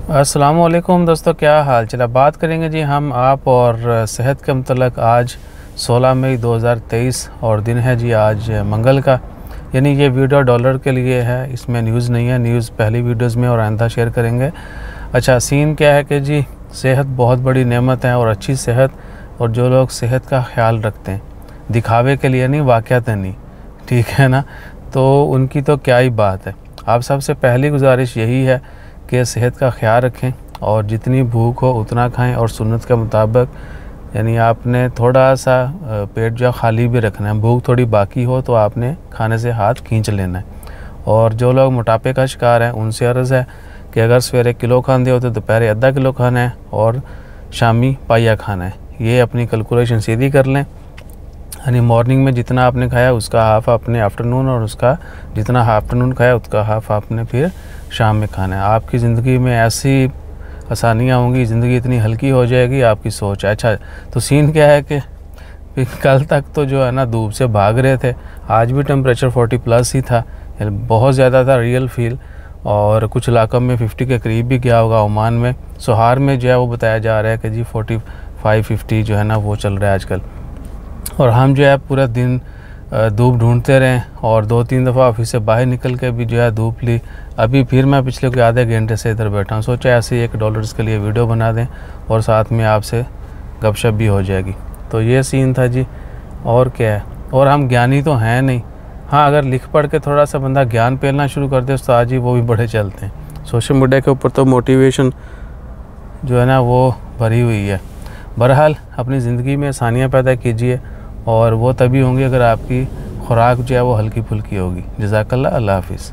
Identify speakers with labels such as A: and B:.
A: अस्सलाम वालेकुम दोस्तों, क्या हाल चला। बात करेंगे जी हम आप और सेहत के मतलब आज 16 मई 2023 और दिन है जी आज मंगल का। यानी ये वीडियो डॉलर के लिए है, इसमें न्यूज़ नहीं है। न्यूज़ पहली वीडियोस में और आइंदा शेयर करेंगे। अच्छा, सीन क्या है कि जी सेहत बहुत बड़ी नेमत है और अच्छी सेहत, और जो लोग सेहत का ख्याल रखते हैं दिखावे के लिए नहीं, वाक़यात नहीं, ठीक है ना, तो उनकी तो क्या ही बात है। आप सबसे पहली गुजारिश यही है कि सेहत का ख्याल रखें और जितनी भूख हो उतना खाएं, और सुन्नत के मुताबिक यानी आपने थोड़ा सा पेट जो खाली भी रखना है। भूख थोड़ी बाकी हो तो आपने खाने से हाथ खींच लेना है। और जो लोग मोटापे का शिकार हैं उनसे अर्ज़ है कि अगर सवेरे किलो खाते हो तो दोपहर आधा किलो खाना है और शामी पाइया खाना है। ये अपनी कैलकुलेशन सीधी कर लें। यानी मॉर्निंग में जितना आपने खाया उसका हाफ़ आपने आफ्टरनून, और उसका जितना आफ्टरनून खाया उसका हाफ़ आपने फिर शाम में खाना है। आपकी ज़िंदगी में ऐसी आसानियाँ होंगी, ज़िंदगी इतनी हल्की हो जाएगी, आपकी सोच है। अच्छा, तो सीन क्या है कि कल तक तो जो है ना धूप से भाग रहे थे, आज भी टेम्परेचर 40+ ही था, बहुत ज़्यादा था रियल फील, और कुछ इलाकों में 50 के करीब भी गया होगा। ओमान में सोहार में जो है वो बताया जा रहा है कि जी 45-50 जो है ना वो चल रहा है आजकल। और हम जो है पूरा दिन धूप ढूंढते रहें और 2-3 दफ़ा ऑफिस से बाहर निकल के भी जो है धूप ली। अभी फिर मैं पिछले कोई आधे घंटे से इधर बैठा हूँ। सोचा ऐसे ही $1 के लिए वीडियो बना दें और साथ में आपसे गपशप भी हो जाएगी। तो ये सीन था जी, और क्या है। और हम ज्ञानी तो हैं नहीं, हाँ अगर लिख पढ़ के थोड़ा सा बंदा ज्ञान फैलना शुरू कर दे तो आज ही वो भी बड़े चलते हैं। सोशल मीडिया के ऊपर तो मोटिवेशन जो है ना वो भरी हुई है। बहरहाल अपनी ज़िंदगी में आसानियाँ पैदा कीजिए, और वो तभी होंगी अगर आपकी खुराक जो है वो हल्की फुल्की होगी। जज़ाकल्लाह, अल्लाह हाफ़िज़।